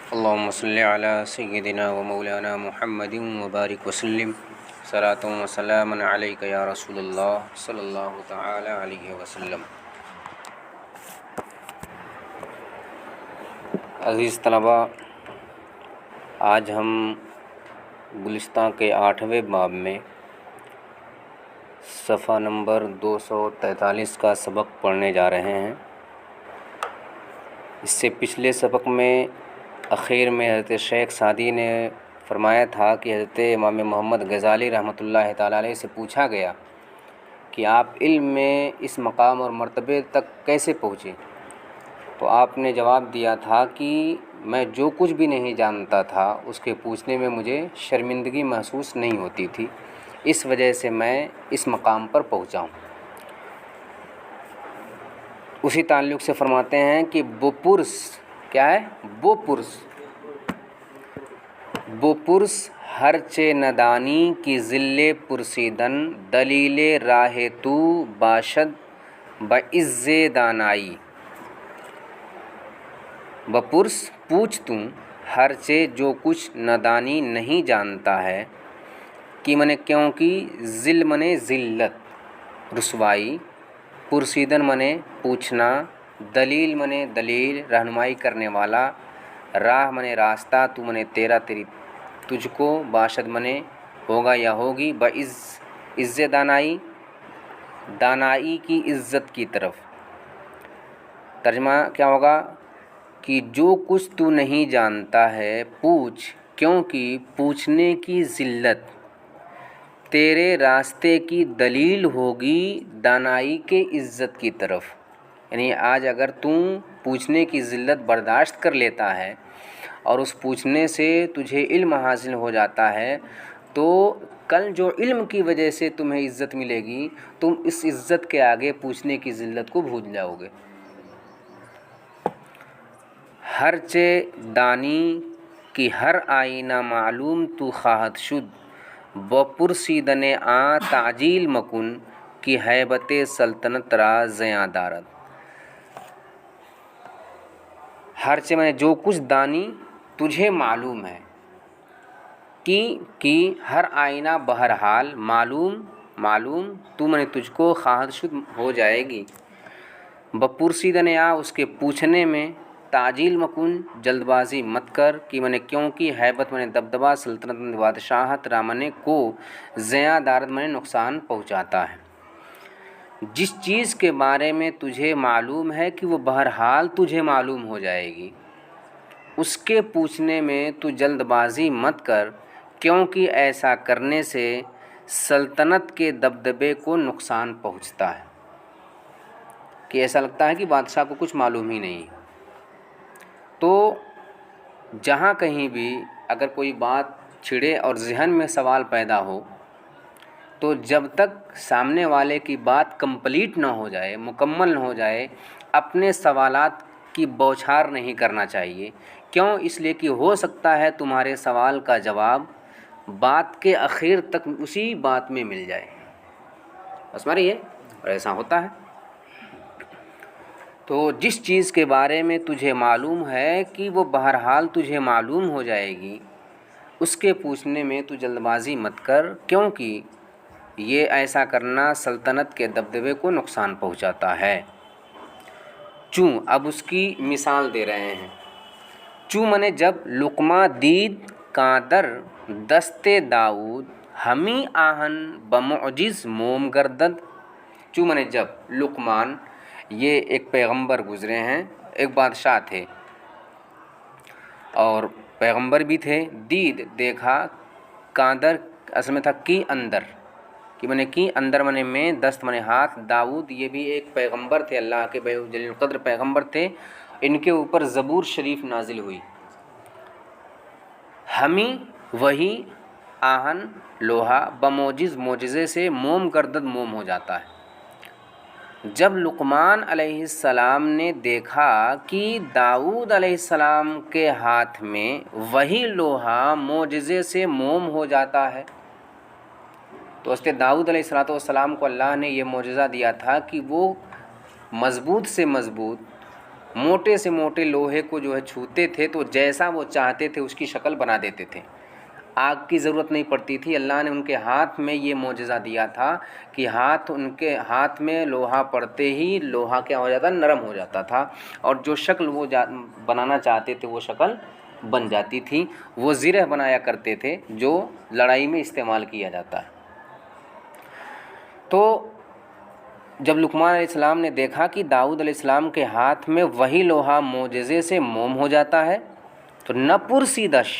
اللهم صل على سيدنا ومولانا محمد وبارك وسلم صلاۃ و سلام علیک یا رسول اللہ صلی اللہ تعالی علیہ وسلم۔ عزیز طلباء، آج ہم گلستہ کے 8ویں باب میں صفحہ نمبر 243 کا سبق پڑھنے جا رہے ہیں۔ اس سے پچھلے سبق میں اخیر میں حضرت شیخ سعدی نے فرمایا تھا کہ حضرت امام محمد غزالی رحمۃ اللہ تعالیٰ علیہ سے پوچھا گیا کہ آپ علم میں اس مقام اور مرتبے تک کیسے پہنچے، تو آپ نے جواب دیا تھا کہ میں جو کچھ بھی نہیں جانتا تھا اس کے پوچھنے میں مجھے شرمندگی محسوس نہیں ہوتی تھی، اس وجہ سے میں اس مقام پر پہنچا ہوں۔ اسی تعلق سے فرماتے ہیں کہ بپرس کیا ہے؟ بپرس ہرچے ندانی کی ذل پرسیدن دلیل راہ تو باشد بعز دانائی۔ بپرس پوچھ توں ہرچے جو کچھ ندانی نہیں جانتا ہے، کہ منے کیونکہ ذل منے ذلت رسوائی، پرسیدن منے پوچھنا، دلیل منے دلیل رہنمائی کرنے والا، راہ منے راستہ، تو منے تیرا تیری تجھ کو، باشد منے ہوگا یا ہوگی، عز دانائی دانائی کی عزت کی طرف۔ ترجمہ کیا ہوگا کہ جو کچھ تو نہیں جانتا ہے پوچھ، کیونکہ پوچھنے کی ذلت تیرے راستے کی دلیل ہوگی دانائی کے عزت کی طرف۔ یعنی آج اگر تم پوچھنے کی ذلت برداشت کر لیتا ہے اور اس پوچھنے سے تجھے علم حاصل ہو جاتا ہے، تو کل جو علم کی وجہ سے تمہیں عزت ملے گی، تم اس عزت کے آگے پوچھنے کی ذلت کو بھول جاؤ گے۔ ہرچے دانی کی ہر آئینہ معلوم تو خواہد شد، بپرسیدن آ تعجیل مکن کی ہیبت سلطنت را زیاں دارد۔ ہرچے میں جو کچھ دانی تجھے معلوم ہے، کی ہر آئینہ بہرحال معلوم تو میں تجھ کو خواہد شد ہو جائے گی، بپرسیدن آ اس کے پوچھنے میں، تعجیل مکن جلد بازی مت کر، کہ میں نے کیونکہ ہیبت میں دبدبا، سلطنت میں بادشاہت، رامنے کو زیاں دارد میں نقصان پہنچاتا ہے۔ جس چیز کے بارے میں تجھے معلوم ہے کہ وہ بہرحال تجھے معلوم ہو جائے گی، اس کے پوچھنے میں تو جلد بازی مت کر، کیونکہ ایسا کرنے سے سلطنت کے دبدبے کو نقصان پہنچتا ہے۔ کہ ایسا لگتا ہے کہ بادشاہ کو کچھ معلوم ہی نہیں۔ تو جہاں کہیں بھی اگر کوئی بات چھڑے اور ذہن میں سوال پیدا ہو، تو جب تک سامنے والے کی بات کمپلیٹ نہ ہو جائے، مکمل نہ ہو جائے، اپنے سوالات کی بوچھار نہیں کرنا چاہیے۔ کیوں؟ اس لیے کہ ہو سکتا ہے تمہارے سوال کا جواب بات کے اخیر تک اسی بات میں مل جائے۔ بس ماری ہے، اور ایسا ہوتا ہے۔ تو جس چیز کے بارے میں تجھے معلوم ہے کہ وہ بہرحال تجھے معلوم ہو جائے گی، اس کے پوچھنے میں تو جلد بازی مت کر، کیونکہ یہ ایسا کرنا سلطنت کے دبدبے کو نقصان پہنچاتا ہے۔ چوں اب اس کی مثال دے رہے ہیں۔ چوں منے جب لقمہ دید کاندر دست داؤد ہمی آہن بمعجز موم گردد۔ چوں منے جب لقمان، یہ ایک پیغمبر گزرے ہیں، ایک بادشاہ تھے اور پیغمبر بھی تھے۔ دید دیکھا، کاندر اصل میں تھا کی اندر، کہ میں نے کی اندر میں دست ہاتھ، داؤد یہ بھی ایک پیغمبر تھے، اللہ کے جلیل القدر پیغمبر تھے، ان کے اوپر زبور شریف نازل ہوئی۔ ہمی وہی، آہن لوہا، بموجز معجزے سے، موم گردد موم ہو جاتا ہے۔ جب لقمان علیہ السلام نے دیکھا کہ داؤد علیہ السلام کے ہاتھ میں وہی لوہا معجزے سے موم ہو جاتا ہے، تو حضرت داؤد علیہ السلام کو اللہ نے یہ معجزہ دیا تھا کہ وہ مضبوط سے مضبوط موٹے سے موٹے لوہے کو جو ہے چھوتے تھے تو جیسا وہ چاہتے تھے اس کی شکل بنا دیتے تھے، آگ کی ضرورت نہیں پڑتی تھی۔ اللہ نے ان کے ہاتھ میں یہ معجزہ دیا تھا کہ ان کے ہاتھ میں لوہا پڑتے ہی لوہا کیا ہو جاتا، نرم ہو جاتا تھا، اور جو شکل وہ بنانا چاہتے تھے وہ شکل بن جاتی تھی۔ وہ زرہ بنایا کرتے تھے جو لڑائی میں استعمال کیا جاتا ہے۔ تو جب لقمان علیہ السلام نے دیکھا کہ داؤد علیہ السلام کے ہاتھ میں وہی لوہا معجزے سے موم ہو جاتا ہے، تو نہ پرسیدش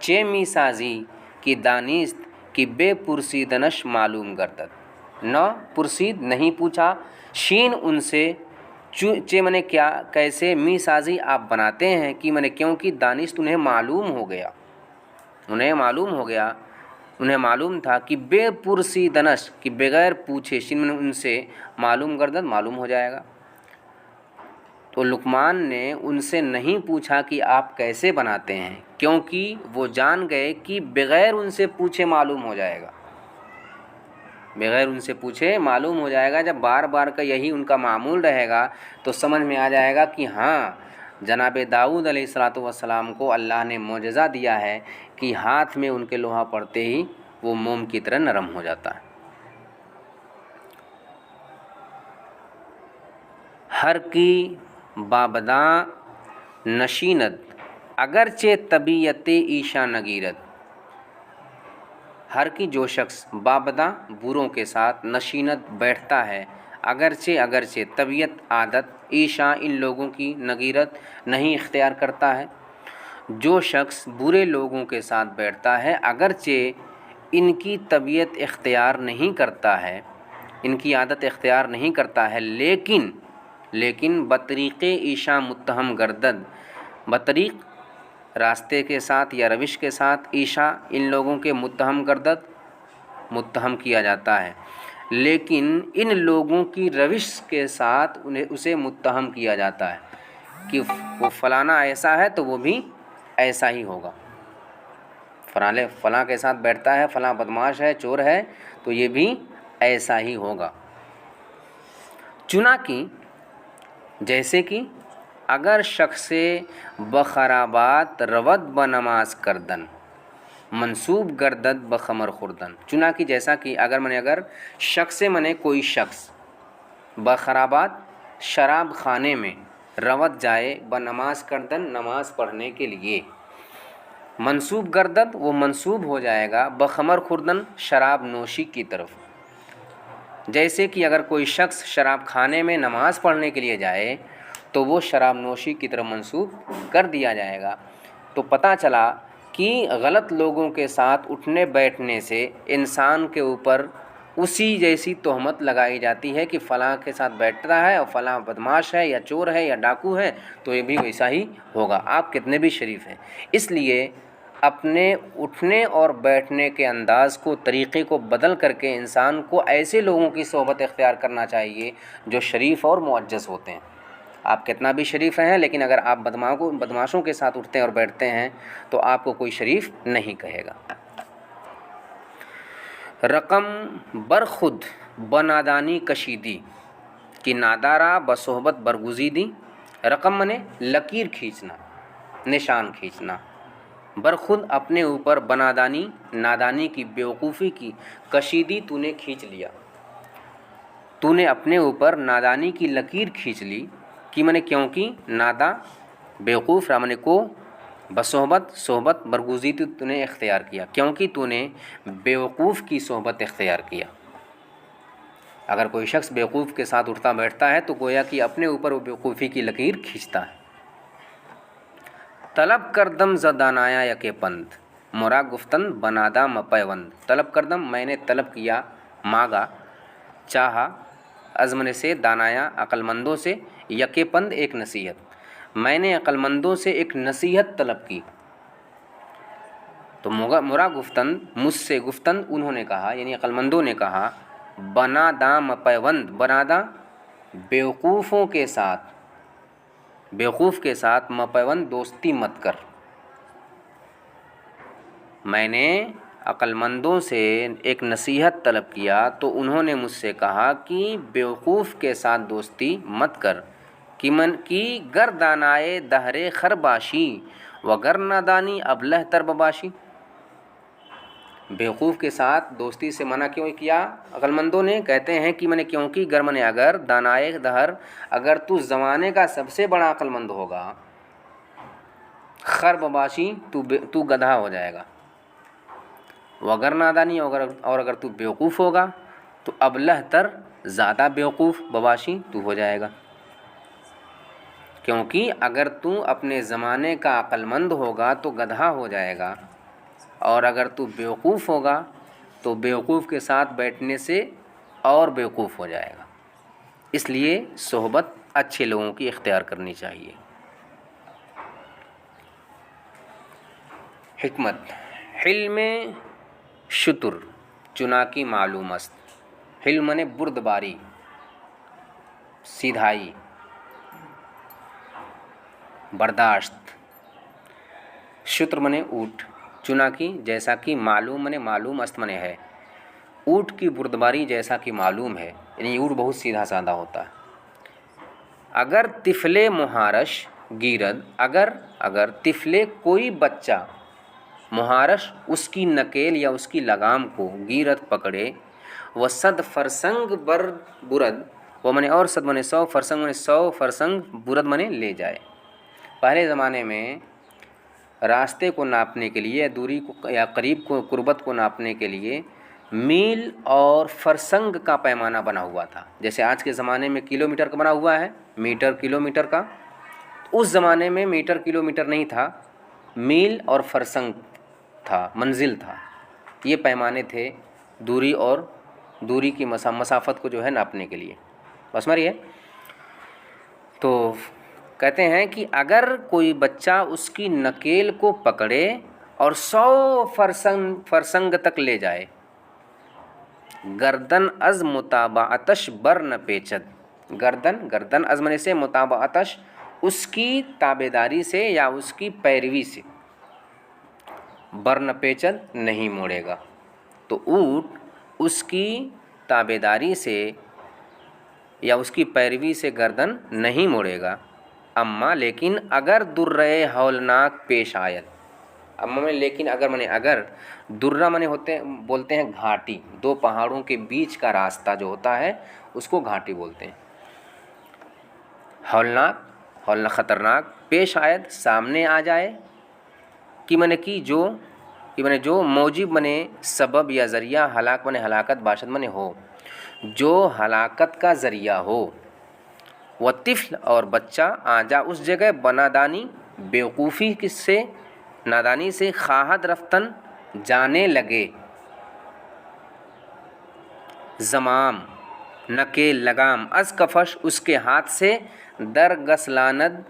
چے می سازی کی دانست کی بے پرسیدنش معلوم گردد، نہ پرسید نہیں پوچھا، شین ان سے چے منے کیا کیسے، می سازی آپ بناتے ہیں، کہ منے کیونکہ دانست انہیں معلوم ہو گیا، انہیں معلوم تھا کہ بے پرسیدنش کہ بغیر پوچھے، شین منے ان سے، معلوم گردد معلوم ہو جائے گا۔ تو لقمان نے ان سے نہیں پوچھا کہ آپ کیسے بناتے ہیں، کیونکہ وہ جان گئے کہ بغیر ان سے پوچھے معلوم ہو جائے گا، بغیر ان سے پوچھے معلوم ہو جائے گا۔ جب بار بار کا یہی ان کا معمول رہے گا تو سمجھ میں آ جائے گا کہ ہاں جناب داؤد علیہ السلام کو اللہ نے معجزہ دیا ہے کہ ہاتھ میں ان کے لوہا پڑتے ہی وہ موم کی طرح نرم ہو جاتا ہے۔ ہر کی بابداں نشیند اگرچہ طبیعت ایشا نگیرت، ہر کی جو شخص بابداں بوروں کے ساتھ نشینت بیٹھتا ہے، اگرچہ طبیعت عادت ایشا ان لوگوں کی نگیرت نہیں اختیار کرتا ہے، جو شخص برے لوگوں کے ساتھ بیٹھتا ہے اگرچہ ان کی طبیعت اختیار نہیں کرتا ہے، ان کی عادت اختیار نہیں کرتا ہے، لیکن بطریق ایشا متہم گردد، بطریق راستے کے ساتھ یا روش کے ساتھ ایشا ان لوگوں کے متہم گردد متہم کیا جاتا ہے، لیکن ان لوگوں کی روش کے ساتھ اسے متہم کیا جاتا ہے کہ وہ فلانا ایسا ہے تو وہ بھی ایسا ہی ہوگا، فلاں کے ساتھ بیٹھتا ہے، فلاں بدماش ہے، چور ہے، تو یہ بھی ایسا ہی ہوگا۔ چنانکہ جیسے کہ اگر شخص بخرابات رود بنماز کردن منصوب گردد بخمر خوردن، چنانکہ جیسا کہ اگر شخص کوئی شخص بخرابات شراب خانے میں روت جائے بنماز کردن نماز پڑھنے کے لیے، منصوب گردد وہ منصوب ہو جائے گا بخمر خوردن شراب نوشی کی طرف، جیسے کہ اگر کوئی شخص شراب خانے میں نماز پڑھنے کے لیے جائے تو وہ شراب نوشی کی طرف منسوب کر دیا جائے گا۔ تو پتہ چلا کہ غلط لوگوں کے ساتھ اٹھنے بیٹھنے سے انسان کے اوپر اسی جیسی تہمت لگائی جاتی ہے کہ فلاں کے ساتھ بیٹھتا ہے اور فلاں بدماش ہے یا چور ہے یا ڈاکو ہے، تو یہ بھی ویسا ہی ہوگا، آپ کتنے بھی شریف ہیں۔ اس لیے اپنے اٹھنے اور بیٹھنے کے انداز کو، طریقے کو بدل کر کے انسان کو ایسے لوگوں کی صحبت اختیار کرنا چاہیے جو شریف اور معزز ہوتے ہیں۔ آپ کتنا بھی شریف ہیں لیکن اگر آپ بدماشوں کے ساتھ اٹھتے اور بیٹھتے ہیں تو آپ کو کوئی شریف نہیں کہے گا۔ رقم برخود بنادانی کشیدی کی نادارہ بصحبت برگزیدی، رقم منے لکیر کھینچنا، نشان کھینچنا، برخود اپنے اوپر، بنادانی نادانی کی، بیوقوفی کی، کشیدی تو نے کھینچ لیا، تو نے اپنے اوپر نادانی کی لکیر کھینچ لی، کہ منے کیونکہ نادا بیوقوف رامنے کو صحبت برگزیدی تو نے اختیار کیا، کیونکہ تو نے بیوقوف کی صحبت اختیار کیا۔ اگر کوئی شخص بیوقوف کے ساتھ اٹھتا بیٹھتا ہے تو گویا کہ اپنے اوپر وہ بیوقوفی کی لکیر کھینچتا ہے۔ طلب کردم زدانایا یکے پند مرا گفتن بنادا مپیوند، طلب کردم میں نے طلب کیا، مانگا، چاہا، ازمن سے دانایا عقل مندوں سے، یکے پند ایک نصیحت، میں نے عقل مندوں سے ایک نصیحت طلب کی۔ تو مرا گفتن مجھ سے گفتن انہوں نے کہا، یعنی عقل مندوں نے کہا، بنادا مپیوند، بنادا بیوقوفوں کے ساتھ، بیوقوف کے ساتھ مپیوند دوستی مت کر۔ میں نے عقل مندوں سے ایک نصیحت طلب کیا تو انہوں نے مجھ سے کہا کہ بیوقوف کے ساتھ دوستی مت کر، کی گردانائے دہر خرباشی وگر نادانی ابلہ تر بباشی. بیوقوف کے ساتھ دوستی سے منع کیوں کیا عقل مندوں نے؟ کہتے ہیں کہ کیونکہ گر اگر دانائے دہر، اگر تو زمانے کا سب سے بڑا عقل مند ہوگا، خر بباشی تو گدھا ہو جائے گا، وگر نادانی اور اگر تو بیوقوف ہوگا تو ابلہ تر زیادہ بیوقوف بباشی تو ہو جائے گا. کیونکہ اگر تو اپنے زمانے کا عقل مند ہوگا تو گدھا ہو جائے گا، اور اگر تو بیوقوف ہوگا تو بیوقوف کے ساتھ بیٹھنے سے اور بیوقوف ہو جائے گا. اس لیے صحبت اچھے لوگوں کی اختیار کرنی چاہیے. حکمت: حلم شتر چنانکہ معلوم است. حلم منے بردباری، سیدھائی، برداشت. شتر منے اونٹ، چنانکہ جیسا کہ معلوم منے معلوم است منے ہے. اونٹ کی بردباری جیسا کہ معلوم ہے، یعنی اونٹ بہت سیدھا سادہ ہوتا ہے. اگر طفل مہارش گیرد، اگر طفل کوئی بچہ مہارش اس کی نکیل یا اس کی لگام کو گیرد پکڑے، وہ صد فرسنگ بر برد، وہ منے اور صد منے 100، فرسنگ منے 100 فرسنگ، برد منے لے جائے. پہلے زمانے میں راستے کو ناپنے کے لیے، دوری کو یا قریب کو قربت کو ناپنے کے لیے میل اور فرسنگ کا پیمانہ بنا ہوا تھا. جیسے آج کے زمانے میں کلومیٹر کا بنا ہوا ہے، میٹر کلومیٹر کا. اس زمانے میں میٹر کلومیٹر نہیں تھا، میل اور فرسنگ تھا، منزل تھا. یہ پیمانے تھے دوری کی مسافت کو جو ہے ناپنے کے لیے. بس مریے. تو کہتے ہیں کہ اگر کوئی بچہ اس کی نکیل کو پکڑے اور 100 فرسنگ تک لے جائے، گردن از متابعتش بر نہ پیچد. گردن از منے سے متابعتش، اس کی تابعداری سے یا اس کی پیروی سے، بر نہ پیچد نہیں موڑے گا. تو اونٹ اس کی تابعداری سے یا اس کی پیروی سے گردن نہیں موڑے گا. اما لیکن اگر درہ ہولناک پیش آید. اما میں لیکن اگر درہ منے بولتے ہیں گھاٹی، دو پہاڑوں کے بیچ کا راستہ جو ہوتا ہے اس کو گھاٹی بولتے ہیں. ہولناک خطرناک، پیش آید سامنے آ جائے، کہ جو موجب سبب یا ذریعہ، ہلاک ہلاکت باشد ہو، جو ہلاکت کا ذریعہ ہو. وہ طفل اور بچہ آجا اس جگہ بنادانی، بیوقوفی سے، نادانی سے، خواہد رفتن جانے لگے، زمام نکیل لگام، از کفش اس کے ہاتھ سے، در گسلاند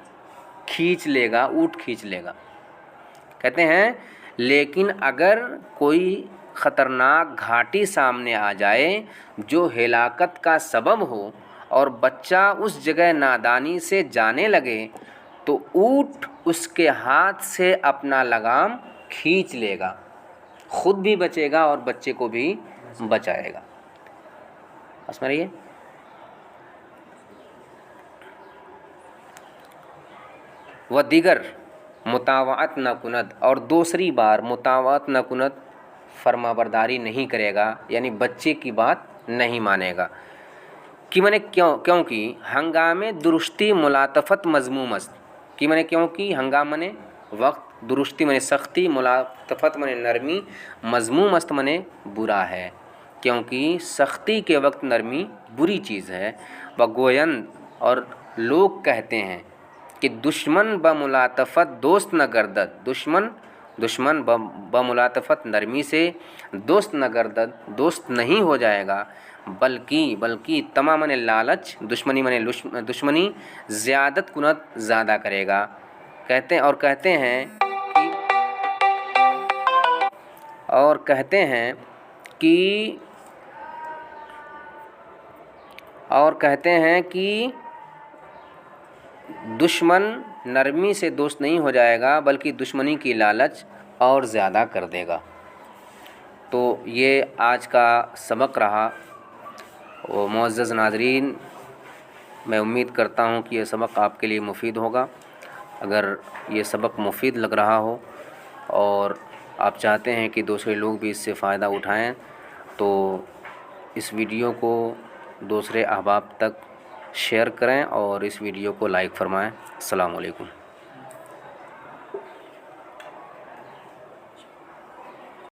کھینچ لے گا، اونٹ کھینچ لے گا. کہتے ہیں لیکن اگر کوئی خطرناک گھاٹی سامنے آ جائے جو ہلاکت کا سبب ہو اور بچہ اس جگہ نادانی سے جانے لگے، تو اونٹ اس کے ہاتھ سے اپنا لگام کھینچ لے گا، خود بھی بچے گا اور بچے کو بھی بچائے گا. بس مریے. و دیگر مطاوعت نہ کند، اور دوسری بار مطاوعت نہ کند، فرما برداری نہیں کرے گا، یعنی بچے کی بات نہیں مانے گا. کیونکہ ہنگام درستی ملاطفت مذموم است. کیونکہ ہنگام منے وقت، درستی منے سختی، ملاطفت منے نرمی، مذموم است منے برا ہے. کیونکہ سختی کے وقت نرمی بری چیز ہے. گویند اور لوگ کہتے ہیں کہ دشمن بملاطفت دوست نہ گردد. دشمن بملاطفت نرمی سے دوست نہ گردد، دوست نہیں ہو جائے گا. بلکہ تمام من لالچ، دشمنی زیادت کنت، زیادہ کرے گا. کہتے ہیں کہ دشمن نرمی سے دوست نہیں ہو جائے گا بلکہ دشمنی کی لالچ اور زیادہ کر دے گا. تو یہ آج کا سبق رہا. معزز ناظرین، میں امید کرتا ہوں کہ یہ سبق آپ کے لیے مفید ہوگا۔ اگر یہ سبق مفید لگ رہا ہو اور آپ چاہتے ہیں کہ دوسرے لوگ بھی اس سے فائدہ اٹھائیں تو اس ویڈیو کو دوسرے احباب تک شیئر کریں اور اس ویڈیو کو لائک فرمائیں۔ السلام علیکم۔